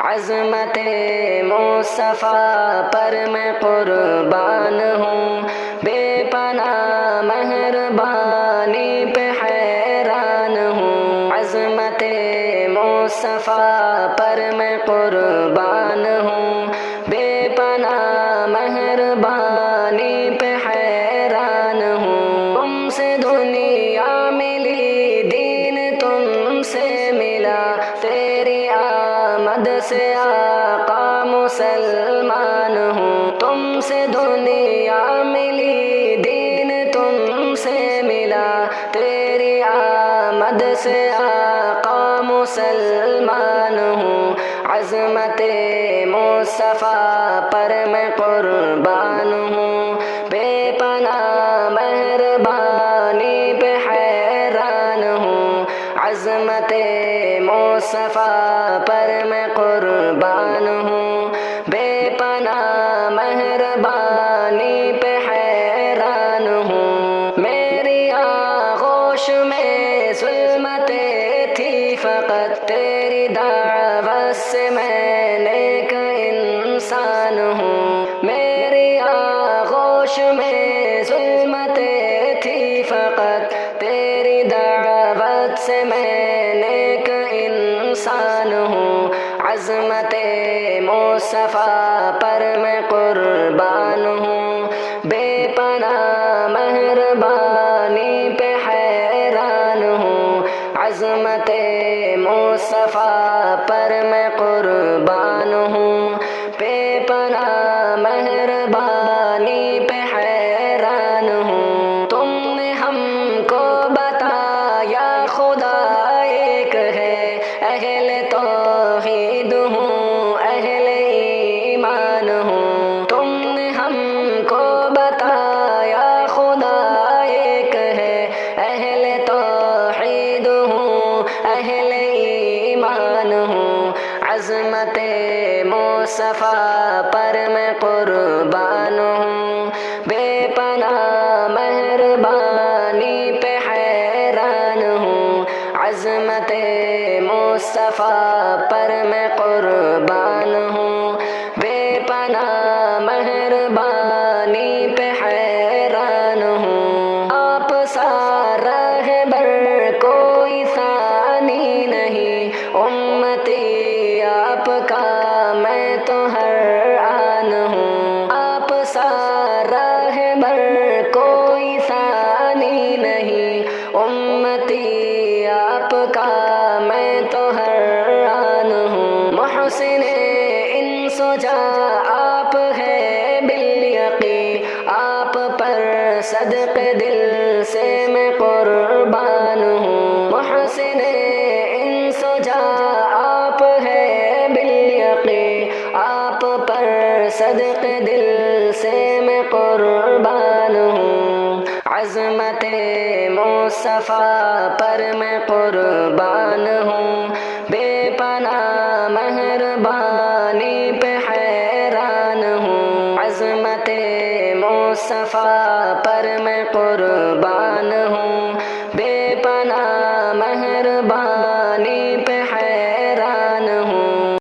عظمت مصطفیٰ پر میں قربان ہوں، بے پناہ مہربانی پہ حیران ہوں، عظمت مصطفیٰ پر میں قربان ہوں، بے پناہ مہربانی پہ حیران ہوں، تم سے دنیا ملی، دین تم سے ملا، تیری آمد سے آقا مسلمان ہوں، تم سے دنیا ملی، دین تم سے ملا، تیری آمد سے آقا مسلمان ہوں، عظمت مصطفیٰ پر میں قربان ہوں، بے پناہ مہربانی پہ حیران ہوں، عظمت مصطفیٰ پر میں قربان ہوں، بے پناہ مہربانی پہ حیران ہوں، میری آغوش میں ظلمتیں تھی فقط، تیری دعوت سے میں نیک انسان ہوں، میری آغوش میں ظلمتیں تھی فقط، تیری دعوت سے میں نیک انسان ہوں، عظمت مصطفیٰ پر میں قربان ہوں، بے پناہ مہربانی پہ حیران ہوں، عظمت مصطفیٰ پر میں قربان ہوں، بے پناہ مہربانی پہ حیران ہوں، تم نے ہم کو بتایا خدا ایک ہے، اہل توحید ہوں، اہل ایمان ہوں، تم نے ہم کو بتایا خدا ایک ہے، اہل توحید ہوں، اہل ایمان ہوں، عظمت مصطفیٰ پر میں قربان ہوں، بے پناہ مہربانی پہ حیران ہوں، عظمت مصطفیٰ پر میں قربان ہوں، بے پناہ مہربانی پہ حیران ہوں، آپ سا رہبر کوئی ثانی نہیں، امتی آپ کا میں تو ہر آن ہوں، آپ سا رہبر کوئی ثانی نہیں، امتی آپ کا میں تو ہر آن ہوں، محسن انس و جاں آپ ہے بالیقین، آپ پر صدق دل سے میں قربان ہوں، محسن انس و جاں آپ ہے بالیقین، آپ پر صدق دل سے میں قربان ہوں، عظمت مصطفیٰ پر میں قربان ہوں، بے پناہ مہربانی پہ حیران ہوں، عظمت مصطفیٰ پر میں قربان ہوں،